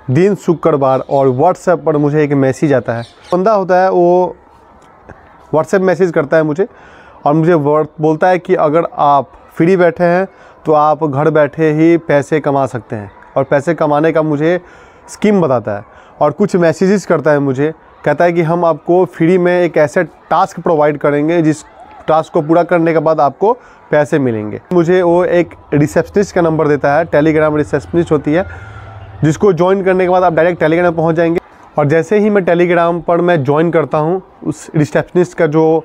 दिन शुक्रवार और व्हाट्सएप पर मुझे एक मैसेज आता है। बंदा होता है वो व्हाट्सएप मैसेज करता है मुझे और मुझे बोलता है कि अगर आप फ्री बैठे हैं तो आप घर बैठे ही पैसे कमा सकते हैं, और पैसे कमाने का मुझे स्कीम बताता है और कुछ मैसेजेस करता है मुझे, कहता है कि हम आपको फ्री में एक ऐसे टास्क प्रोवाइड करेंगे जिस टास्क को पूरा करने के बाद आपको पैसे मिलेंगे। मुझे वो एक रिसेप्शनिस्ट का नंबर देता है, टेलीग्राम रिसेप्शनिस्ट होती है, जिसको ज्वाइन करने के बाद आप डायरेक्ट टेलीग्राम में पहुंच जाएंगे। और जैसे ही मैं टेलीग्राम पर मैं ज्वाइन करता हूं, उस रिसेप्शनिस्ट का जो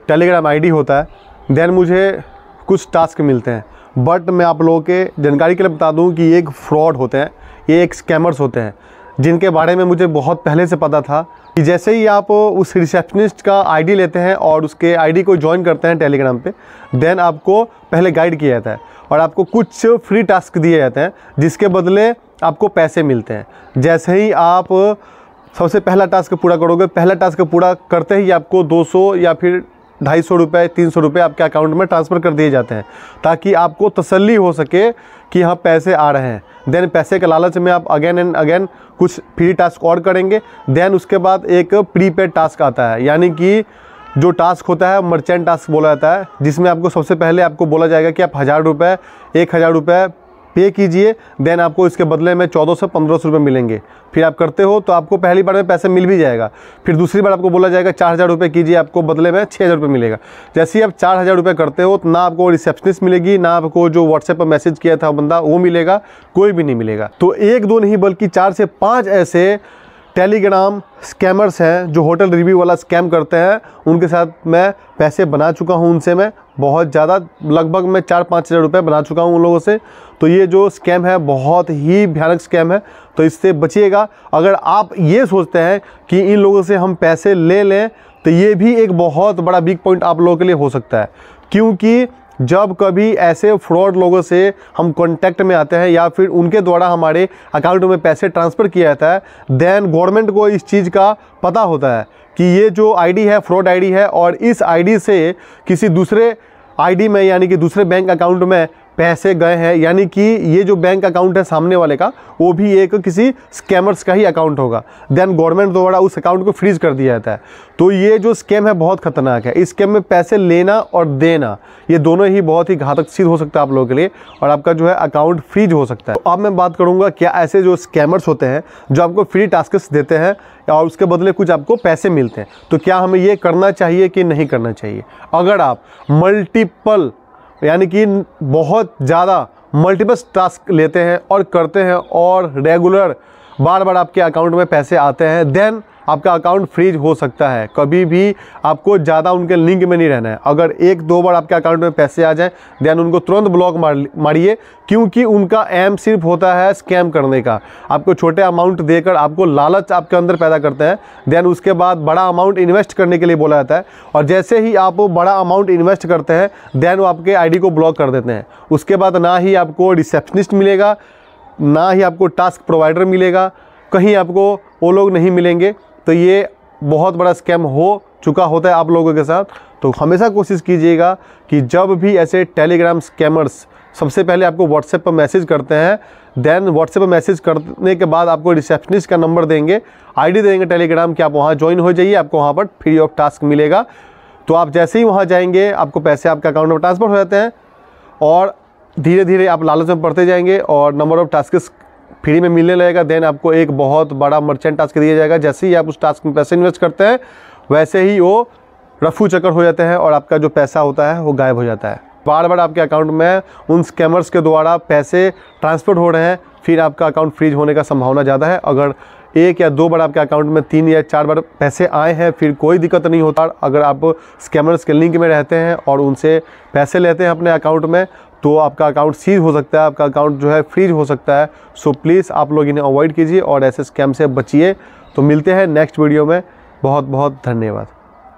टेलीग्राम आईडी होता है, देन मुझे कुछ टास्क मिलते हैं। बट मैं आप लोगों के जानकारी के लिए बता दूं कि ये एक फ्रॉड होते हैं, ये एक स्कैमर्स होते हैं, जिनके बारे में मुझे बहुत पहले से पता था कि जैसे ही आप उस रिसेप्शनिस्ट का आईडी लेते हैं और उसके आईडी को ज्वाइन करते हैं टेलीग्राम पे, देन आपको पहले गाइड किया जाता है और आपको कुछ फ्री टास्क दिए जाते हैं जिसके बदले आपको पैसे मिलते हैं। जैसे ही आप सबसे पहला टास्क पूरा करोगे, पहला टास्क पूरा करते ही आपको 200 या फिर 250 रुपये 300 रुपये आपके अकाउंट में ट्रांसफ़र कर दिए जाते हैं, ताकि आपको तसल्ली हो सके कि हाँ पैसे आ रहे हैं। देन पैसे के लालच में आप अगेन एंड अगेन कुछ फ्री टास्क और करेंगे। देन उसके बाद एक प्रीपेड टास्क आता है, यानी कि जो टास्क होता है मर्चेंट टास्क बोला जाता है, जिसमें आपको सबसे पहले आपको बोला जाएगा कि आप 1000 रुपये 1000 रुपये पे कीजिए, देन आपको इसके बदले में 1400-1500 रुपये मिलेंगे। फिर आप करते हो तो आपको पहली बार में पैसे मिल भी जाएगा। फिर दूसरी बार आपको बोला जाएगा 4000 रुपये कीजिए, आपको बदले में 6000 रुपये मिलेगा। जैसे ही आप 4000 रुपये करते हो तो ना आपको रिसेप्शनिस्ट मिलेगी, ना आपको जो व्हाट्सएप पर मैसेज किया था बंदा वो मिलेगा, कोई भी नहीं मिलेगा। तो एक दो नहीं बल्कि 4 से 5 ऐसे टेलीग्राम स्कैमर्स हैं जो होटल रिव्यू वाला स्कैम करते हैं। उनके साथ मैं पैसे बना चुका हूं, उनसे मैं बहुत ज़्यादा, लगभग मैं 4-5 हज़ार रुपये बना चुका हूं उन लोगों से। तो ये जो स्कैम है बहुत ही भयानक स्कैम है, तो इससे बचिएगा। अगर आप ये सोचते हैं कि इन लोगों से हम पैसे ले लें, तो ये भी एक बहुत बड़ा बिग पॉइंट आप लोगों के लिए हो सकता है, क्योंकि जब कभी ऐसे फ्रॉड लोगों से हम कांटेक्ट में आते हैं या फिर उनके द्वारा हमारे अकाउंट में पैसे ट्रांसफ़र किया जाता है, देन गवर्नमेंट को इस चीज़ का पता होता है कि ये जो आईडी है फ्रॉड आईडी है, और इस आईडी से किसी दूसरे आईडी में यानी कि दूसरे बैंक अकाउंट में पैसे गए हैं, यानी कि ये जो बैंक अकाउंट है सामने वाले का, वो भी एक किसी स्कैमर्स का ही अकाउंट होगा। देन गवर्नमेंट द्वारा उस अकाउंट को फ्रीज कर दिया जाता है। तो ये जो स्कैम है बहुत खतरनाक है। इस स्कैम में पैसे लेना और देना ये दोनों ही बहुत ही घातक सिद्ध हो सकता है आप लोगों के लिए, और आपका जो है अकाउंट फ्रीज हो सकता है। तो अब मैं बात करूँगा क्या ऐसे जो स्कैमर्स होते हैं जो आपको फ्री टास्क देते हैं और उसके बदले कुछ आपको पैसे मिलते हैं, तो क्या हमें ये करना चाहिए कि नहीं करना चाहिए। अगर आप मल्टीपल यानी कि बहुत ज़्यादा मल्टीपल टास्क लेते हैं और करते हैं और रेगुलर बार बार आपके अकाउंट में पैसे आते हैं, देन आपका अकाउंट फ्रीज हो सकता है। कभी भी आपको ज़्यादा उनके लिंक में नहीं रहना है। अगर 1-2 बार आपके अकाउंट में पैसे आ जाएं, देन उनको तुरंत ब्लॉक मारिए, क्योंकि उनका एम सिर्फ होता है स्कैम करने का। आपको छोटे अमाउंट देकर आपको लालच आपके अंदर पैदा करते हैं, देन उसके बाद बड़ा अमाउंट इन्वेस्ट करने के लिए बोला जाता है, और जैसे ही आप बड़ा अमाउंट इन्वेस्ट करते हैं, देन वो आपके आईडी को ब्लॉक कर देते हैं। उसके बाद ना ही आपको रिसेप्शनिस्ट मिलेगा, ना ही आपको टास्क प्रोवाइडर मिलेगा, कहीं आपको वो लोग नहीं मिलेंगे। तो ये बहुत बड़ा स्कैम हो चुका होता है आप लोगों के साथ। तो हमेशा कोशिश कीजिएगा कि जब भी ऐसे टेलीग्राम स्कैमर्स सबसे पहले आपको व्हाट्सएप पर मैसेज करते हैं, देन व्हाट्सएप पर मैसेज करने के बाद आपको रिसेप्शनिस्ट का नंबर देंगे, आईडी देंगे टेलीग्राम कि आप वहाँ ज्वाइन हो जाइए, आपको वहाँ पर फ्री ऑफ टास्क मिलेगा। तो आप जैसे ही वहाँ जाएंगे आपको पैसे आपके अकाउंट में ट्रांसफ़र हो जाते हैं, और धीरे धीरे आप लालच में पड़ते जाएंगे और नंबर ऑफ टास्क फ्री में मिलने लगेगा। देन आपको एक बहुत बड़ा मर्चेंट टास्क दिया जाएगा। जैसे ही आप उस टास्क में पैसे इन्वेस्ट करते हैं, वैसे ही वो रफू चक्कर हो जाते हैं और आपका जो पैसा होता है वो गायब हो जाता है। बार बार आपके अकाउंट में उन स्कैमर्स के द्वारा पैसे ट्रांसफ़र हो रहे हैं, फिर आपका अकाउंट फ्रीज होने का संभावना ज़्यादा है। अगर 1 या 2 बार आपके अकाउंट में 3 या 4 बार पैसे आए हैं, फिर कोई दिक्कत नहीं होता। अगर आप स्कैमर्स के लिंक में रहते हैं और उनसे पैसे लेते हैं अपने अकाउंट में, तो आपका अकाउंट सीज हो सकता है, आपका अकाउंट जो है फ्रीज हो सकता है। सो प्लीज़ आप लोग इन्हें अवॉइड कीजिए और ऐसे स्कैम से बचिए। तो मिलते हैं नेक्स्ट वीडियो में। बहुत बहुत धन्यवाद।